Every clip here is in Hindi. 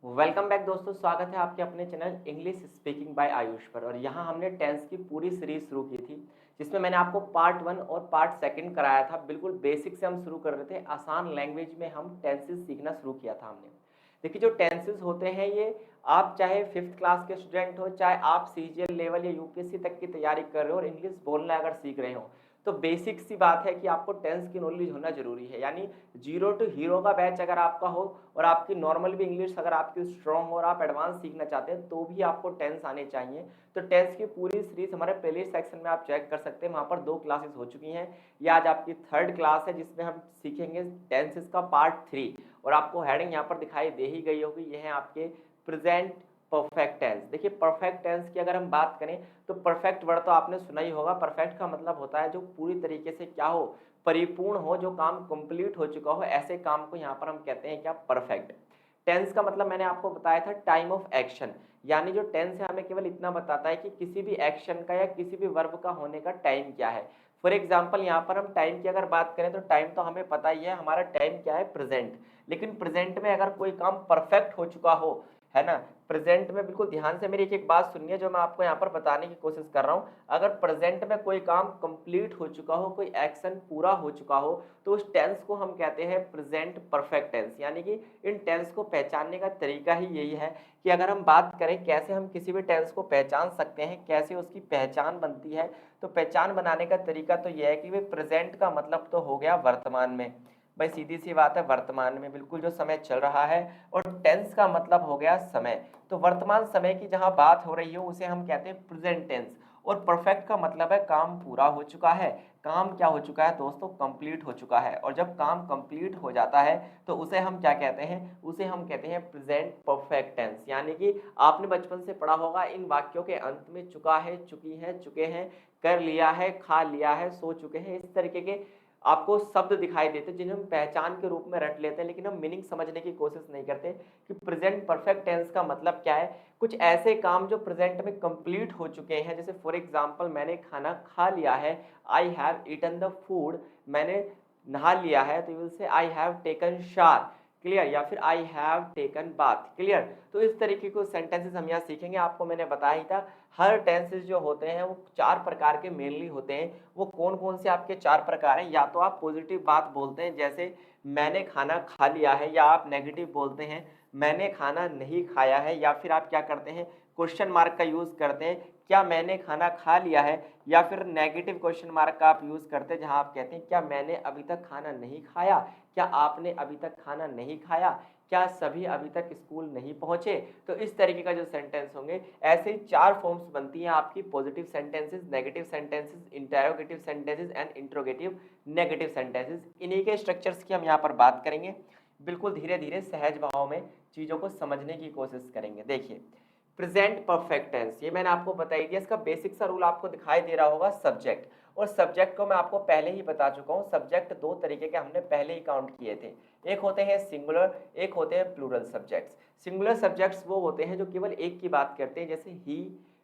वेलकम बैक दोस्तों, स्वागत है आपके अपने channel English speaking by Ayush पर। और यहाँ हमने टेंस की पूरी सीरीज शुरू की थी, जिसमें मैंने आपको पार्ट 1 और पार्ट 2 कराया था। बिल्कुल बेसिक से हम शुरू कर रहे थे, आसान लैंग्वेज में हम टेंसेस सीखना शुरू किया था हमने। देखिए, जो टेंसेस होते हैं ये आप चाहे 5th क्लास के स्टूडेंट हो, चाहे आप सीजीएल लेवल या यूपीएससी तक की तैयारी कर रहे हो और इंग्लिश बोलना अगर सीख रहे हो, तो बेसिक सी बात है कि आपको टेंस की नॉलेज होना जरूरी है। यानी जीरो टू हीरो का बैच अगर आपका हो और आपकी नॉर्मल भी इंग्लिश अगर आपकी स्ट्रांग हो और आप एडवांस सीखना चाहते हैं, तो भी आपको टेंस आने चाहिए। तो टेंस की पूरी सीरीज हमारे प्लेलिस्ट सेक्शन में आप चेक कर सकते हैं, वहां पर 2 क्लासेस हो चुकी हैं। ये आज आपकी 3rd क्लास है, जिसमें हम सीखेंगे टेंसेस का पार्ट 3। और आपको हेडिंग यहाँ पर दिखाई दे ही गई होगी, ये है आपके प्रेजेंट परफेक्ट टेंस। देखिए, परफेक्ट टेंस की अगर हम बात करें तो परफेक्ट वर्ड तो आपने सुना ही होगा। परफेक्ट का मतलब होता है जो पूरी तरीके से क्या हो, परिपूर्ण हो, जो काम कंप्लीट हो चुका हो, ऐसे काम को यहाँ पर हम कहते हैं क्या, परफेक्ट। टेंस का मतलब मैंने आपको बताया था टाइम ऑफ एक्शन। यानी जो टेंस है हमें केवल इतना बताता है कि किसी भी एक्शन का या किसी भी वर्ब का होने का टाइम क्या है। फॉर एग्जाम्पल यहाँ पर हम टाइम की अगर बात करें तो टाइम तो हमें पता ही है, हमारा टाइम क्या है, प्रेजेंट। लेकिन प्रेजेंट में अगर कोई काम परफेक्ट हो चुका हो, है ना, प्रेजेंट में, बिल्कुल ध्यान से मेरी एक बात सुनिए जो मैं आपको यहाँ पर बताने की कोशिश कर रहा हूँ। अगर प्रेजेंट में कोई काम कंप्लीट हो चुका हो, कोई एक्शन पूरा हो चुका हो, तो उस टेंस को हम कहते हैं प्रेजेंट परफेक्ट टेंस। यानी कि इन टेंस को पहचानने का तरीका ही यही है कि अगर हम बात करें कैसे हम किसी भी टेंस को पहचान सकते हैं, कैसे उसकी पहचान बनती है, तो पहचान बनाने का तरीका तो यह है कि वे प्रेजेंट का मतलब तो हो गया वर्तमान में। भाई सीधी सी बात है, वर्तमान में बिल्कुल जो समय चल रहा है। और टेंस का मतलब हो गया समय। तो वर्तमान समय की जहां बात हो रही हो उसे हम कहते हैं प्रेजेंट टेंस। और परफेक्ट का मतलब है काम पूरा हो चुका है। काम क्या हो चुका है दोस्तों, कंप्लीट हो चुका है। और जब काम कंप्लीट हो जाता है तो उसे हम क्या कहते हैं, उसे हम कहते हैं प्रेजेंट परफेक्ट टेंस। यानी कि आपने बचपन से पढ़ा होगा इन वाक्यों के अंत में चुका है, चुकी है, चुके हैं, कर लिया है, खा लिया है, सो चुके हैं, इस तरीके के आपको शब्द दिखाई देते हैं जिन्हें हम पहचान के रूप में रट लेते हैं, लेकिन हम मीनिंग समझने की कोशिश नहीं करते कि प्रेजेंट परफेक्ट टेंस का मतलब क्या है। कुछ ऐसे काम जो प्रेजेंट में कंप्लीट हो चुके हैं, जैसे फॉर एग्जांपल मैंने खाना खा लिया है, I have eaten the food, मैंने नहा लिया है, तो you will say I have taken shower, clear, या फिर I have taken bath, clear. तो इस तरीके को सेंटेंसेस हम यहाँ सीखेंगे। आपको मैंने बताया ही था हर टेंसेस जो होते हैं वो 4 प्रकार के मेनली होते हैं। वो कौन कौन से आपके 4 प्रकार हैं, या तो आप पॉजिटिव बात बोलते हैं जैसे मैंने खाना खा लिया है, या आप नेगेटिव बोलते हैं मैंने खाना नहीं खाया है, या फिर आप क्या करते हैं, क्वेश्चन मार्क का यूज करते हैं, क्या मैंने खाना खा लिया है, या फिर नेगेटिव क्वेश्चन मार्क का आप यूज करते हैं जहां आप कहते हैं क्या मैंने अभी तक खाना नहीं खाया, क्या आपने अभी तक खाना नहीं खाया, क्या सभी अभी तक स्कूल नहीं पहुंचे। तो इस तरीके का जो सेंटेंस होंगे, ऐसे ही 4 फॉर्म्स बनती हैं आपकी, positive sentences, negative sentences, interrogative sentences and interrogative negative sentences. इन्हीं के स्ट्रक्चर्स की हम यहाँ पर बात करेंगे। बिल्कुल धीरे धीरे सहज भाव में चीजों को समझने की कोशिश करेंगे। देखिए, प्रेजेंट परफेक्ट टेंस, ये मैंने आपको बता ही दिया। इसका बेसिक सा रूल आपको दिखाई दे रहा होगा, सब्जेक्ट। और सब्जेक्ट को मैं आपको पहले ही बता चुका हूँ, सब्जेक्ट 2 तरीके के हमने पहले ही काउंट किए थे। एक होते हैं सिंगुलर, एक होते हैं प्लूरल सब्जेक्ट्स। सिंगुलर सब्जेक्ट्स वो होते हैं जो केवल एक की बात करते हैं, जैसे ही,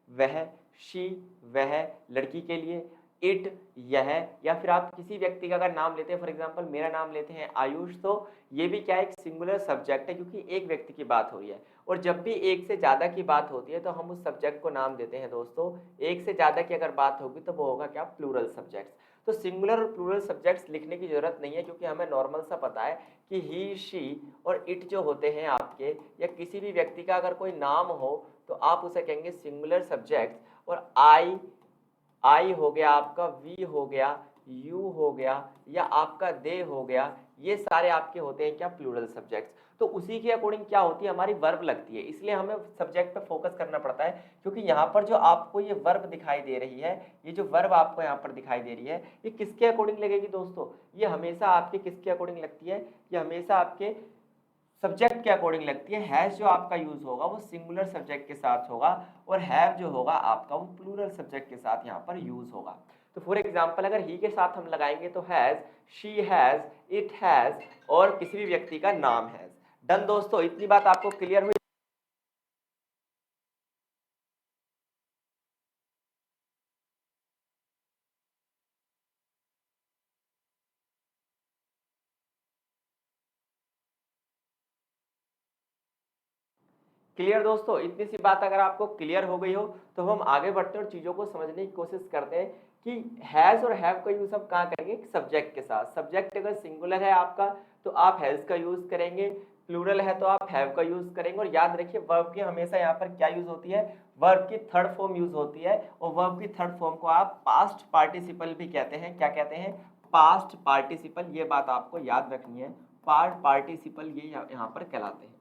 वह, शी, वह लड़की के लिए, इट, यह, या फिर आप किसी व्यक्ति का अगर नाम लेते हैं, फॉर एग्जांपल मेरा नाम लेते हैं आयुष, तो ये भी क्या एक सिंगुलर सब्जेक्ट है क्योंकि एक व्यक्ति की बात हो रही है। और जब भी एक से ज्यादा की बात होती है तो हम उस सब्जेक्ट को नाम देते हैं दोस्तों, एक से ज्यादा की अगर बात होगी तो वो होगा क्या, प्लूरल सब्जेक्ट्स। तो सिंगुलर और प्लूरल सब्जेक्ट्स लिखने की जरूरत नहीं है, क्योंकि हमें नॉर्मल सा पता है कि ही, शी और इट जो होते हैं आपके, या किसी भी व्यक्ति का अगर कोई नाम हो तो आप उसे कहेंगे सिंगुलर सब्जेक्ट। और आई हो गया आपका, वी हो गया, यू हो गया, या आपका दे हो गया, ये सारे आपके होते हैं क्या, प्लूरल सब्जेक्ट्स। तो उसी के अकॉर्डिंग क्या होती है, हमारी वर्ब लगती है। इसलिए हमें सब्जेक्ट पे फोकस करना पड़ता है, क्योंकि यहाँ पर जो आपको ये वर्ब दिखाई दे रही है, ये जो वर्ब आपको यहाँ पर दिखाई दे रही है, ये किसके अकॉर्डिंग लगेगी दोस्तों, ये हमेशा आपके किसके अकॉर्डिंग लगती है, ये हमेशा आपके सब्जेक्ट के अकॉर्डिंग लगती है। हैज जो आपका यूज होगा वो सिंगुलर सब्जेक्ट के साथ होगा, और हैव जो होगा आपका वो प्लूरल सब्जेक्ट के साथ यहाँ पर यूज होगा। तो फॉर एग्जांपल अगर ही के साथ हम लगाएंगे तो has, she has, it has, और किसी भी व्यक्ति का नाम हैज। डन दोस्तों, इतनी बात आपको क्लियर हुई। क्लियर दोस्तों, इतनी सी बात अगर आपको क्लियर हो गई हो तो हम आगे बढ़ते हैं और चीज़ों को समझने की कोशिश करते हैं कि हैज़ और हैव का यूज़ हम कहाँ करेंगे, सब्जेक्ट के साथ। सब्जेक्ट अगर सिंगुलर है आपका तो आप हैज़ का यूज़ करेंगे, प्लूरल है तो आप हैव का यूज़ करेंगे। और याद रखिए वर्ब की हमेशा यहाँ पर क्या यूज़ होती है, वर्ब की थर्ड फॉर्म यूज़ होती है, और वर्ब की थर्ड फॉर्म को आप पास्ट पार्टिसिपल भी कहते हैं। क्या कहते हैं, पास्ट पार्टिसिपल। ये बात आपको याद रखनी है, पास्ट पार्टिसिपल ये यहाँ पर कहलाते हैं।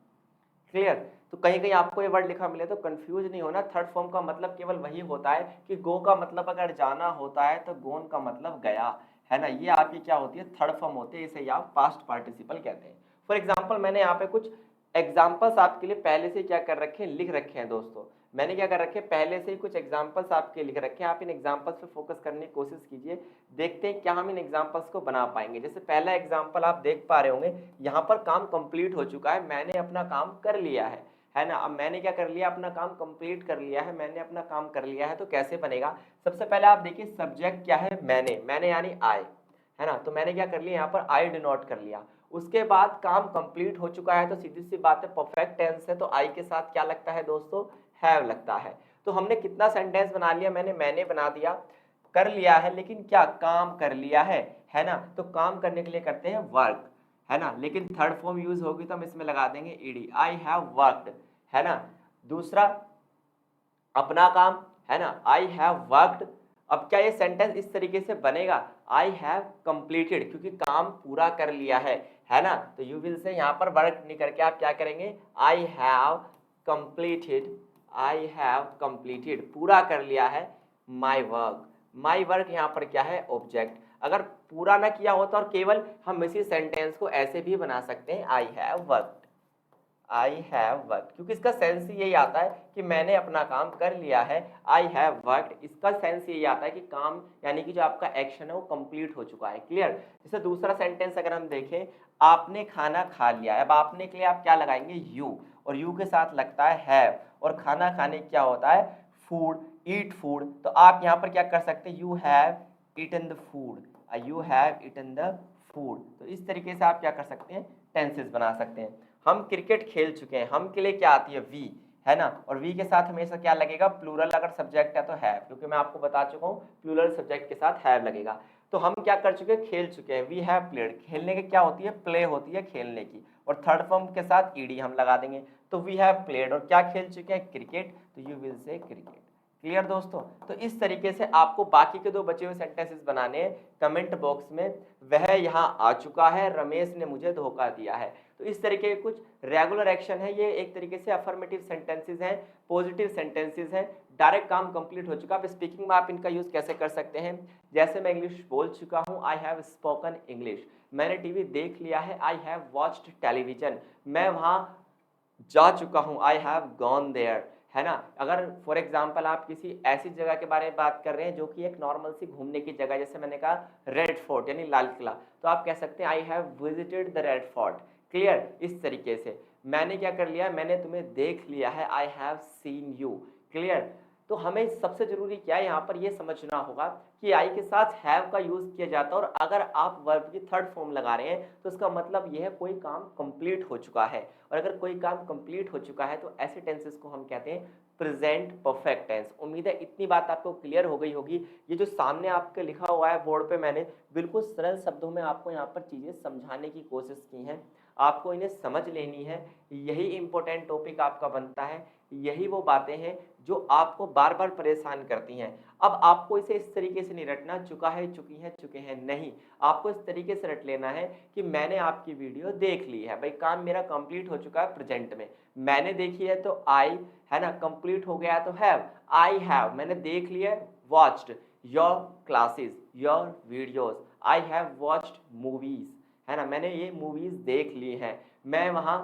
क्लियर। तो कहीं कहीं आपको ये वर्ड लिखा मिले तो कंफ्यूज नहीं होना। थर्ड फॉर्म का मतलब केवल वही होता है कि गो का मतलब अगर जाना होता है तो गोन का मतलब गया, है ना। ये आपकी क्या होती है, थर्ड फॉर्म होती है, इसे आप पास्ट पार्टिसिपल कहते हैं। फॉर एग्जाम्पल मैंने यहाँ पे कुछ एग्जाम्पल्स आपके लिए पहले से क्या कर रखे हैं, लिख रखे हैं दोस्तों। मैंने क्या कर रखे हैं, पहले से ही कुछ एग्जाम्पल्स आपके लिख रखे हैं। आप इन एग्जाम्पल्स पे फोकस करने की कोशिश कीजिए, देखते हैं क्या हम इन एग्जाम्पल्स को बना पाएंगे। जैसे पहला एग्जाम्पल आप देख पा रहे होंगे, यहाँ पर काम कंप्लीट हो चुका है, मैंने अपना काम कर लिया है ना। अब मैंने क्या कर लिया, अपना काम कंप्लीट कर लिया है, मैंने अपना काम कर लिया है, तो कैसे बनेगा। सबसे पहले आप देखिए सब्जेक्ट क्या है, मैंने यानी आई, है ना। तो मैंने क्या कर लिया, यहाँ पर आई डिनोट कर लिया। उसके बाद काम कंप्लीट हो चुका है तो सीधी सी बात है, परफेक्ट टेंस है तो आई के साथ क्या लगता है दोस्तों, हैव लगता है। तो हमने कितना सेंटेंस बना लिया, मैंने बना दिया, कर लिया है, लेकिन क्या काम कर लिया है ना। तो काम करने के लिए करते हैं वर्क, है ना। लेकिन थर्ड फॉर्म यूज होगी तो हम इसमें लगा देंगे ईडी, आई हैव वर्कड, है ना। दूसरा अपना काम, है ना, आई हैव वर्कड। अब क्या ये सेंटेंस इस तरीके से बनेगा, आई हैव कंप्लीटेड, क्योंकि काम पूरा कर लिया है ना। तो यू विल से यहाँ पर वर्क नहीं करके आप क्या करेंगे, आई have completed, I have completed, पूरा कर लिया है माई वर्क। माई वर्क यहाँ पर क्या है, ऑब्जेक्ट। अगर पूरा ना किया होता और केवल हम इसी सेंटेंस को ऐसे भी बना सकते हैं, I have worked, I have work, क्योंकि इसका सेंस यही आता है कि मैंने अपना काम कर लिया है। आई हैव वर्कड, इसका सेंस यही आता है कि काम यानी कि जो आपका एक्शन है वो कंप्लीट हो चुका है। क्लियर। जैसे दूसरा सेंटेंस अगर हम देखें, आपने खाना खा लिया है। अब आपने के लिए आप क्या लगाएंगे, यू, और यू के साथ लगता है हैव, और खाना खाने क्या होता है, फूड, ईट फूड। तो आप यहाँ पर क्या कर सकते हैं, you have eaten the food, you have eaten the food. तो इस तरीके से आप क्या कर सकते हैं, टेंसेस बना सकते हैं। हम क्रिकेट खेल चुके हैं, हम के लिए क्या आती है, वी, है ना। और वी के साथ हमेशा क्या लगेगा, प्लूरल अगर सब्जेक्ट है तो हैव, क्योंकि मैं आपको बता चुका हूँ प्लूरल सब्जेक्ट के साथ हैव लगेगा। तो हम क्या कर चुके हैं, खेल चुके हैं, वी हैव प्लेड। खेलने की क्या होती है, प्ले होती है खेलने की, और थर्ड फॉर्म के साथ ईडी हम लगा देंगे। तो वी हैव प्लेड, और क्या खेल चुके हैं, क्रिकेट, तो यू विल से क्रिकेट। क्लियर दोस्तों। तो इस तरीके से आपको बाकी के दो बचे हुए सेंटेंसेस बनाने हैं। कमेंट बॉक्स में वह यहाँ आ चुका है, रमेश ने मुझे धोखा दिया है। तो इस तरीके के कुछ रेगुलर एक्शन है, ये एक तरीके से अफर्मेटिव सेंटेंसेस हैं, पॉजिटिव सेंटेंसेस हैं। डायरेक्ट काम कंप्लीट हो चुका। अब स्पीकिंग में आप इनका यूज कैसे कर सकते हैं, जैसे मैं इंग्लिश बोल चुका हूँ, आई हैव स्पोकन इंग्लिश। मैंने टीवी देख लिया है, आई हैव वॉच्ड टेलीविजन। मैं वहाँ जा चुका हूँ, आई हैव गॉन देयर, है ना। अगर फॉर एग्जाम्पल आप किसी ऐसी जगह के बारे में बात कर रहे हैं जो कि एक नॉर्मल सी घूमने की जगह, जैसे मैंने कहा रेड फोर्ट यानी लाल किला, तो आप कह सकते हैं I have visited the red fort. Clear. इस तरीके से मैंने क्या कर लिया, मैंने तुम्हें देख लिया है, I have seen you. Clear. तो हमें सबसे जरूरी क्या है यहाँ पर ये समझना होगा कि आई के साथ हैव का यूज किया जाता है, और अगर आप वर्ब की थर्ड फॉर्म लगा रहे हैं तो इसका मतलब यह है कोई काम कंप्लीट हो चुका है। और अगर कोई काम कंप्लीट हो चुका है तो ऐसे टेंसेस को हम कहते हैं प्रेजेंट परफेक्ट टेंस। उम्मीद है इतनी बात आपको क्लियर हो गई होगी। ये जो सामने आपके लिखा हुआ है बोर्ड पे, मैंने बिल्कुल सरल शब्दों में आपको यहाँ पर चीजें समझाने की कोशिश की है, आपको इन्हें समझ लेनी है। यही इंपॉर्टेंट टॉपिक आपका बनता है, यही वो बातें हैं जो आपको बार बार परेशान करती हैं। अब आपको इसे इस तरीके से नहीं रटना, चुका है, चुकी है, चुके हैं, नहीं। आपको इस तरीके से रट लेना है कि मैंने आपकी वीडियो देख ली है, भाई काम मेरा कंप्लीट हो चुका है प्रेजेंट में। मैंने देखी है तो आई, है ना, कंप्लीट हो गया तो हैव, आई हैव, मैंने देख लिया, watched your classes, your videos, I have watched movies, है ना, मैंने ये मूवीज देख ली हैं। मैं वहां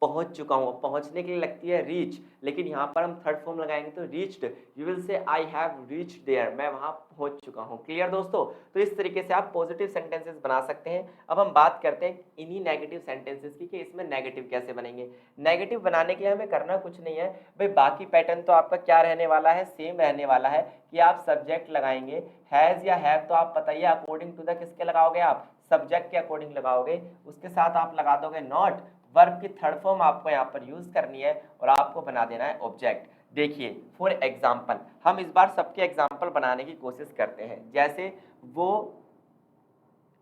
पहुंच चुका हूं। पहुंचने के लिए लगती है रीच, लेकिन यहां पर हम थर्ड फॉर्म लगाएंगे तो reached, you will say I have reached there, मैं वहां पहुंच चुका हूं। क्लियर दोस्तों। तो इस तरीके से आप पॉजिटिव सेंटेंसेस बना सकते हैं। अब हम बात करते हैं इन्हीं नेगेटिव सेंटेंसेस की कि इसमें नेगेटिव कैसे बनेंगे। नेगेटिव बनाने के लिए हमें करना कुछ नहीं है भाई, बाकी पैटर्न तो आपका क्या रहने वाला है, सेम रहने वाला है कि आप सब्जेक्ट लगाएंगे हैज या हैव, तो आप बताइए अकॉर्डिंग टू द किसके लगाओगे, आप सब्जेक्ट के अकॉर्डिंग लगाओगे। उसके साथ आप लगा दोगे नॉट, वर्ब की थर्ड फॉर्म आपको यहाँ पर यूज करनी है और आपको बना देना है ऑब्जेक्ट। देखिए फॉर एग्जाम्पल, हम इस बार सबके एग्जाम्पल बनाने की कोशिश करते हैं। जैसे वो,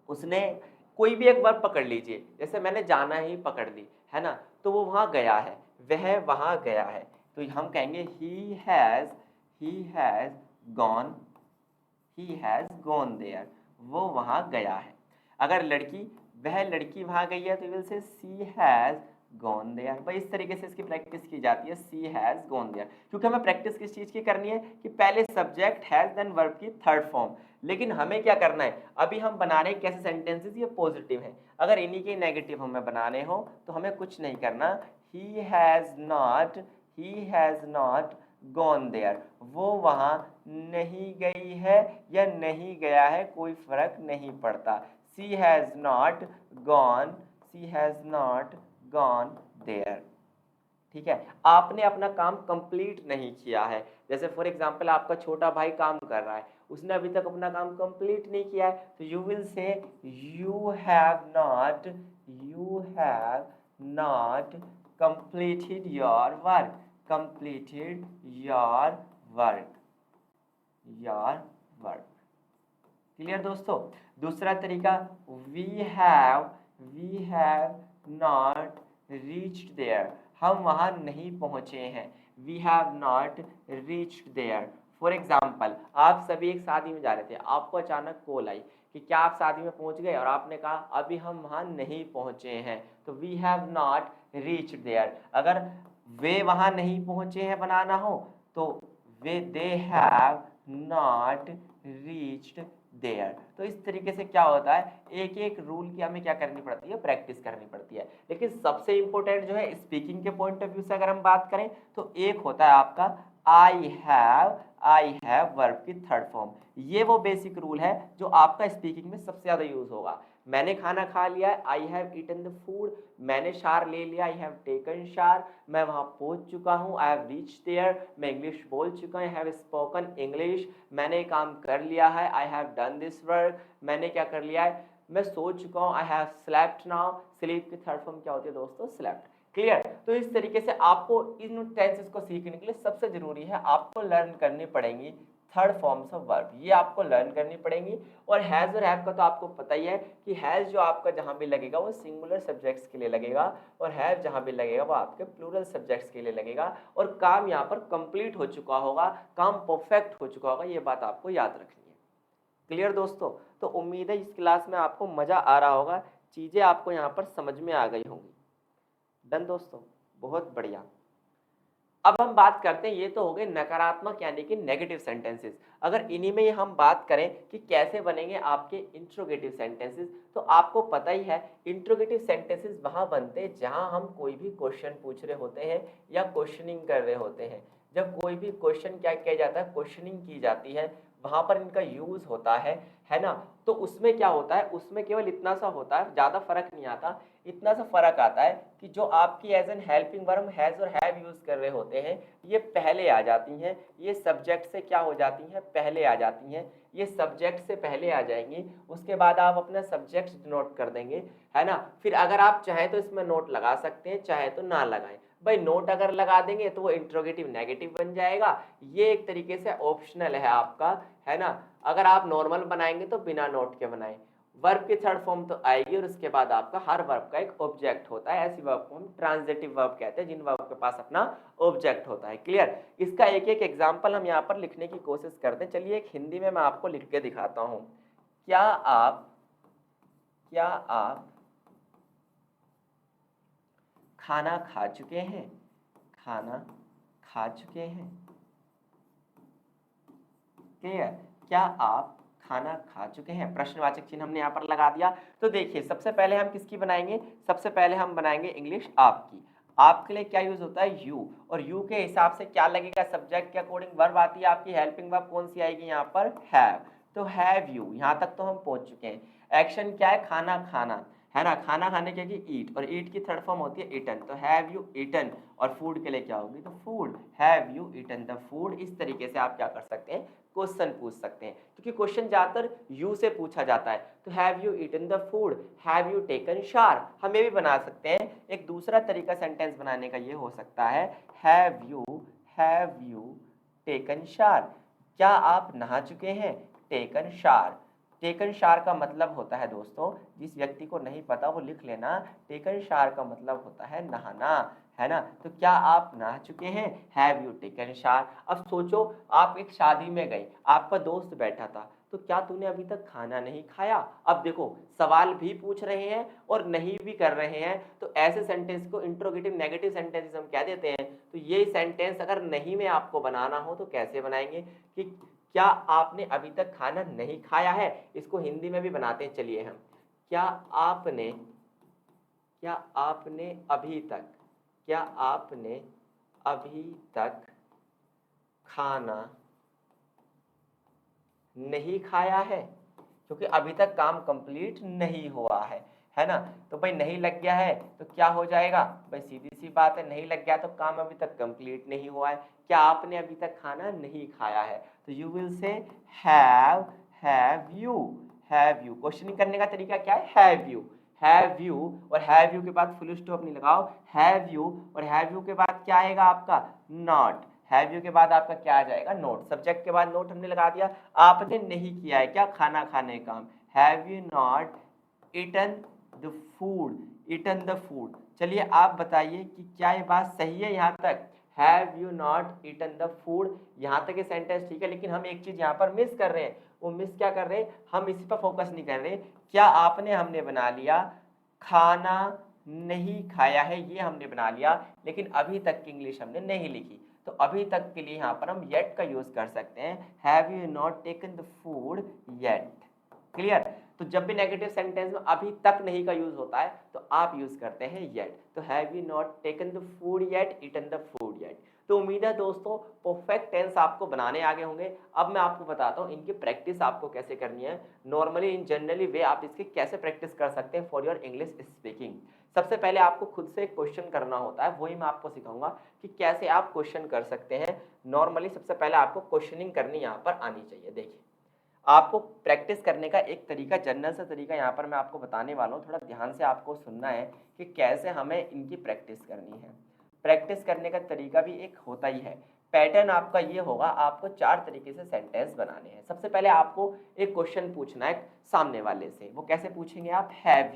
उसने, कोई भी एक वर्ब पकड़ लीजिए, जैसे मैंने जाना ही पकड़ ली है ना, तो वो वहां गया है, वह वहां गया है, तो हम कहेंगे he has gone, he has gone there, वो वहां गया है। अगर लड़की, वह लड़की वहां गई है, तो will say she has gone there। भाई इस तरीके से इसकी प्रैक्टिस की जाती है, she has gone there, क्योंकि हमें प्रैक्टिस किस चीज की करनी है कि पहले सब्जेक्ट हैज देन वर्ब की थर्ड फॉर्म। लेकिन हमें क्या करना है, अभी हम बना रहे हैं कैसे सेंटेंसेस, ये पॉजिटिव है। अगर इन्हीं के नेगेटिव हमें बनाने हो तो हमें कुछ नहीं करना, he has not gone there, वो वहां नहीं गई है या नहीं गया है, कोई फर्क नहीं पड़ता। she has not gone there। ठीक है, आपने अपना काम कंप्लीट नहीं किया है। जैसे फॉर एग्जांपल आपका छोटा भाई काम कर रहा है, उसने अभी तक अपना काम कंप्लीट नहीं किया है, तो यू विल से you have not completed your work, clear दोस्तों। दूसरा तरीका, we have not reached there, हम वहां नहीं पहुंचे हैं, we have not reached there। For example, आप सभी एक शादी में जा रहे थे, आपको अचानक कॉल आई कि क्या आप शादी में पहुंच गए, और आपने कहा अभी हम वहां नहीं पहुंचे हैं, तो we have not reached there। अगर वे वहां नहीं पहुंचे हैं बनाना हो, तो they have not reached there. तो इस तरीके से क्या होता है, एक एक रूल की हमें क्या करनी पड़ती है, प्रैक्टिस करनी पड़ती है। लेकिन सबसे इंपॉर्टेंट जो है स्पीकिंग के पॉइंट ऑफ व्यू से अगर हम बात करें, तो एक होता है आपका आई हैव वर्ब की थर्ड फॉर्म। ये वो बेसिक रूल है जो आपका स्पीकिंग में सबसे ज्यादा यूज होगा। मैंने खाना खा लिया, I have eaten the food. मैंने शार ले लिया, आई हैव टेकन शार। मैं वहां पहुंच चुका हूं, आई हैव रीच्ड देयर। मैं इंग्लिश बोल चुका हूं, आई हैव स्पोकन इंग्लिश। मैंने काम कर लिया है, I have done this work. मैंने क्या कर लिया है, मैं सो चुका हूं, I have slept now. Sleep की थर्ड फॉर्म क्या होती है दोस्तों, स्लेप्ट। क्लियर। तो इस तरीके से आपको इन टेंसेस को सीखने के लिए सबसे जरूरी है आपको लर्न करनी पड़ेंगी थर्ड फॉर्म्स ऑफ वर्ब, ये आपको लर्न करनी पड़ेंगी। और हैज और हैव का तो आपको पता ही है कि हैज जो आपका जहां भी लगेगा वो सिंगुलर सब्जेक्ट्स के लिए लगेगा, और हैव जहां भी लगेगा वो आपके प्लूरल सब्जेक्ट्स के लिए लगेगा। और काम यहाँ पर कंप्लीट हो चुका होगा, काम परफेक्ट हो चुका होगा, ये बात आपको याद रखनी है। क्लियर दोस्तों। तो उम्मीद है इस क्लास में आपको मजा आ रहा होगा, चीजें आपको यहाँ पर समझ में आ गई होंगी। डन दोस्तों, बहुत बढ़िया। अब हम बात करते हैं, ये तो हो गए नकारात्मक यानी कि नेगेटिव सेंटेंसेस। अगर इन्हीं में हम बात करें कि कैसे बनेंगे आपके इंट्रोगेटिव सेंटेंसेस, तो आपको पता ही है इंट्रोगेटिव सेंटेंसेस वहां बनते हैं जहां हम कोई भी क्वेश्चन पूछ रहे होते हैं या क्वेश्चनिंग कर रहे होते हैं। जब कोई भी क्वेश्चन क्या किया जाता है, क्वेश्चनिंग की जाती है, वहां पर इनका यूज होता है ना। तो उसमें क्या होता है, उसमें केवल इतना सा होता है, ज्यादा फर्क नहीं आता। इतना सा फर्क आता है कि जो आपकी as an helping verb has और हैव यूज कर रहे होते हैं, ये पहले आ जाती हैं, ये सब्जेक्ट से क्या हो जाती हैं, पहले आ जाती हैं। ये सब्जेक्ट से पहले आ जाएंगी, उसके बाद आप अपना सब्जेक्ट डिनोट कर देंगे, है ना। फिर अगर आप चाहें तो इसमें नोट लगा सकते हैं, चाहे तो ना लगाएं। भाई नोट अगर लगा देंगे तो वो इंट्रोगेटिव नेगेटिव बन जाएगा, ये एक तरीके से ऑप्शनल है आपका, है ना। अगर आप नॉर्मल बनाएंगे तो बिना नोट के बनाएं। वर्ब की थर्ड फॉर्म तो आएगी और उसके बाद आपका हर वर्ब का एक ऑब्जेक्ट होता है। ऐसी वर्ब को हम ट्रांजिटिव वर्ब कहते हैं, जिन वर्ब के पास अपना ऑब्जेक्ट होता है। क्लियर। इसका एक एक एग्जांपल हम यहाँ पर लिखने की कोशिश करते हैं। चलिए एक हिंदी में मैं आपको लिख के दिखाता हूँ। क्या आप खाना खा चुके हैं, खाना खा चुके हैं। क्लियर। क्या आप खाना खा चुके हैं, प्रश्नवाचक चिन्ह हमने यहाँ पर लगा दिया। तो देखिए सबसे पहले हम किसकी बनाएंगे, सबसे पहले हम बनाएंगे इंग्लिश आपकी। आपके लिए क्या यूज होता है, यू, और यू के हिसाब से क्या लगेगा, सब्जेक्ट के अकॉर्डिंग वर्ब आती है आपकी। हेल्पिंग वर्ब कौन सी आएगी यहाँ पर, हैव। तो हैव यू, यहाँ तक तो हम पहुंच चुके हैं। एक्शन क्या है, खाना खाना। है ना, खाना खाने के लिए ईट, और ईट की थर्ड फॉर्म होती है ईटन, तो हैव यू ईटन, और फूड के लिए क्या होगी, तो food, have you eaten the food. इस तरीके से आप क्या कर सकते हैं, क्वेश्चन पूछ सकते हैं, क्योंकि क्वेश्चन ज्यादातर यू से पूछा जाता है। तो have you eaten the food, have you taken shower. हम ये भी बना सकते हैं, एक दूसरा तरीका सेंटेंस बनाने का ये हो सकता है, हैव यू टेकन शावर, क्या आप नहा चुके हैं, टेकन शावर। टेकन शावर का मतलब होता है दोस्तों, जिस व्यक्ति को नहीं पता वो लिख लेना, टेकन शावर का मतलब होता है नहाना, है ना। तो क्या आप नहा चुके हैं, हैव यू टेकन शावर। अब सोचो, आप एक शादी में गए, आपका दोस्त बैठा था, तो क्या तूने अभी तक खाना नहीं खाया। अब देखो, सवाल भी पूछ रहे हैं और नहीं भी कर रहे हैं, तो ऐसे सेंटेंस को इंट्रोगेटिव नेगेटिव सेंटेंसेस हम क्या देते हैं। तो ये सेंटेंस अगर नहीं में आपको बनाना हो तो कैसे बनाएंगे, कि क्या आपने अभी तक खाना नहीं खाया है, इसको हिंदी में भी बनाते हैं, चलिए हम, क्या आपने अभी तक खाना नहीं खाया है, क्योंकि अभी तक काम कंप्लीट नहीं हुआ है ना। तो भाई नहीं लग गया है तो क्या हो जाएगा, भाई सीधी सी बात है, नहीं लग गया तो काम अभी तक कंप्लीट नहीं हुआ है। क्या आपने अभी तक खाना नहीं खाया है, तो यू विल से हैव यू। क्वेश्चनिंग करने का तरीका क्या है, हैव यू, और हैव यू के बाद फुल स्टॉप नहीं लगाओ, हैव यू, और हैव यू के बाद क्या आएगा आपका, नॉट। हैव यू के बाद आपका क्या आ जाएगा, नोट। सब्जेक्ट के बाद नोट हमने लगा दिया, आपने नहीं किया है क्या, खाना खाने का काम, have you not eaten the food. चलिए आप बताइए कि क्या ये बात सही है यहाँ तक, have you not eaten the food, यहाँ तक ये सेंटेंस ठीक है। लेकिन हम एक चीज यहाँ पर मिस कर रहे हैं, वो मिस क्या कर रहे हैं, हम इसी पर फोकस नहीं कर रहे, क्या आपने हमने बना लिया खाना नहीं खाया है, ये हमने बना लिया, लेकिन अभी तक की इंग्लिश हमने नहीं लिखी। तो अभी तक के लिए यहाँ पर हम येट का यूज कर सकते हैं, have you not taken the food yet. Clear. तो जब भी नेगेटिव सेंटेंस में अभी तक नहीं का यूज होता है तो आप यूज करते हैं येट। तो have you not taken the food yet, eaten the food yet. तो उम्मीद है दोस्तों परफेक्ट टेंस आपको बनाने आगे होंगे। अब मैं आपको बताता हूँ इनकी प्रैक्टिस आपको कैसे करनी है, नॉर्मली इन जनरली वे आप इसकी कैसे प्रैक्टिस कर सकते हैं फॉर योर इंग्लिश स्पीकिंग। सबसे पहले आपको खुद से एक क्वेश्चन करना होता है, वही मैं आपको सिखाऊंगा कि कैसे आप क्वेश्चन कर सकते हैं। नॉर्मली सबसे पहले आपको क्वेश्चनिंग करनी यहाँ पर आनी चाहिए। देखिए, आपको प्रैक्टिस करने का एक तरीका, जनरल सा तरीका यहाँ पर मैं आपको बताने वाला हूँ, थोड़ा ध्यान से आपको सुनना है कि कैसे हमें इनकी प्रैक्टिस करनी है। प्रैक्टिस करने का तरीका भी एक होता ही है। पैटर्न आपका ये होगा, आपको 4 तरीके से सेंटेंस बनाने हैं। सबसे पहले आपको एक क्वेश्चन पूछना है सामने वाले से, वो कैसे पूछेंगे आप, हैव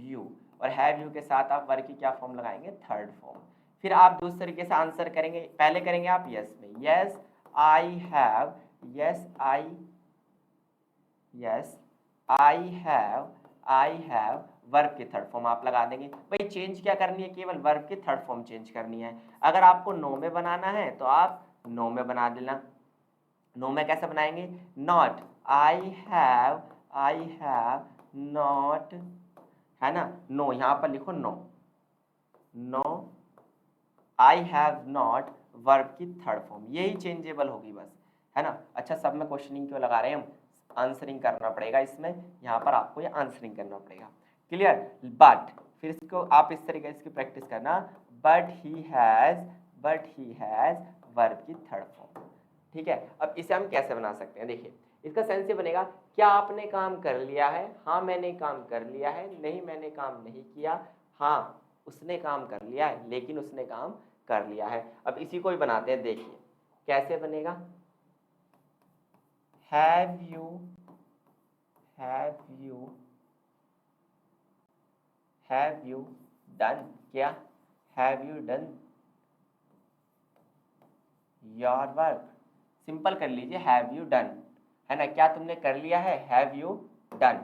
यू, और हैव यू के साथ आप वर्ब की क्या फॉर्म लगाएंगे, थर्ड फॉर्म। फिर आप दूसरे तरीके से आंसर करेंगे, पहले करेंगे आप यस में, yes I have, I have, verb की थर्ड फॉर्म आप लगा देंगे। भाई चेंज क्या करनी है, केवल वर्ब की थर्ड फॉर्म चेंज करनी है। अगर आपको नो में बनाना है तो आप नो में बना देना। नो में कैसे बनाएंगे, नॉट, आई हैव नॉट, है ना, नो यहाँ पर लिखो no I have not, verb की थर्ड फॉर्म, यही चेंजेबल होगी बस, है ना। अच्छा, सब में क्वेश्चनिंग क्यों लगा रहे हैं हम, आंसरिंग करना पड़ेगा इसमें, यहाँ पर आपको ये आंसरिंग करना पड़ेगा। क्लियर। बट फिर इसको आप इस तरीके से इसकी प्रैक्टिस करना, बट ही हैज वर्ब की थर्ड फॉर्म। ठीक है। अब इसे हम कैसे बना सकते हैं, देखिए इसका सेंस ये बनेगा, क्या आपने काम कर लिया है, हाँ मैंने काम कर लिया है, नहीं मैंने काम नहीं किया, हाँ उसने काम कर लिया है, लेकिन उसने काम कर लिया है। अब इसी को ही बनाते हैं, देखिए कैसे बनेगा, हैव यू डन, क्या have you done your work. Simple कर लीजिए, हैव यू डन, है ना, क्या तुमने कर लिया है, have you done.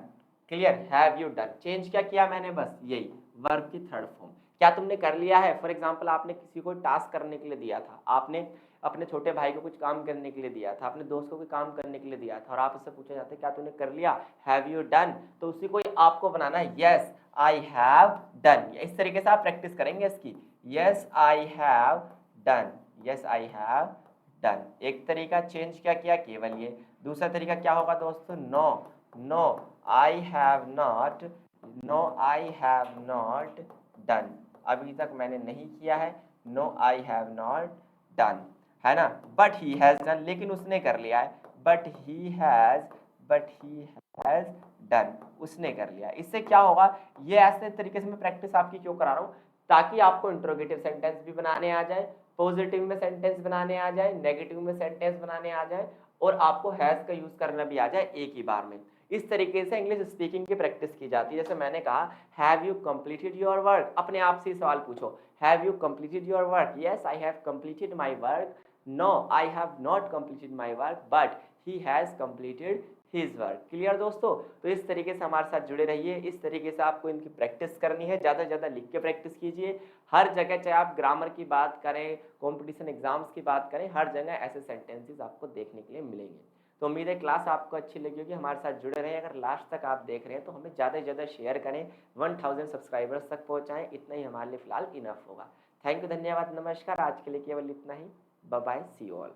Clear, have you done, change क्या किया मैंने, बस यही वर्ब की थर्ड फॉर्म। क्या तुमने कर लिया है, फॉर एग्जांपल आपने किसी को टास्क करने के लिए दिया था, आपने अपने छोटे भाई को कुछ काम करने के लिए दिया था, अपने दोस्त को कोई काम करने के लिए दिया था, और आप उससे पूछा जाता है क्या तूने कर लिया, हैव यू डन, तो उसी को आपको बनाना है, यस आई हैव डन। इस तरीके से आप प्रैक्टिस करेंगे इसकी, yes I have done, done. एक तरीका चेंज क्या किया, केवल ये। दूसरा तरीका क्या होगा दोस्तों, no I have not no I have not done, अभी तक मैंने नहीं किया है, no I have not done, है ना। बट ही हैज डन, लेकिन उसने कर लिया है, बट ही हैज डन, उसने कर लिया। इससे क्या होगा, ये ऐसे तरीके से मैं प्रैक्टिस आपकी क्यों करा रहा हूँ, ताकि आपको इंट्रोगेटिव सेंटेंस भी बनाने आ जाए, पॉजिटिव में सेंटेंस बनाने आ जाए, नेगेटिव में सेंटेंस बनाने आ जाए, और आपको हैज का यूज करना भी आ जाए एक ही बार में। इस तरीके से इंग्लिश स्पीकिंग की प्रैक्टिस की जाती है। जैसे मैंने कहा, have you completed your work, अपने आप से सवाल पूछो, have you completed your work, yes I have completed my work, no I have not completed my work, but he has completed his work. Clear दोस्तों। तो इस तरीके से हमारे साथ जुड़े रहिए, इस तरीके से आपको इनकी प्रैक्टिस करनी है, ज़्यादा से ज़्यादा लिख के प्रैक्टिस कीजिए। हर जगह, चाहे आप ग्रामर की बात करें, कॉम्पिटिशन एग्जाम्स की बात करें, हर जगह ऐसे सेंटेंसेस आपको देखने के लिए मिलेंगे। तो उम्मीद है क्लास आपको अच्छी लगी होगी, हमारे साथ जुड़े रहें। अगर लास्ट तक आप देख रहे हैं तो हमें ज़्यादा से ज़्यादा शेयर करें, 1000 सब्सक्राइबर्स तक पहुँचाएँ, इतना ही हमारे लिए फिलहाल इनफ होगा। थैंक यू, धन्यवाद, नमस्कार। आज के लिए केवल इतना ही। Bye bye, see you all.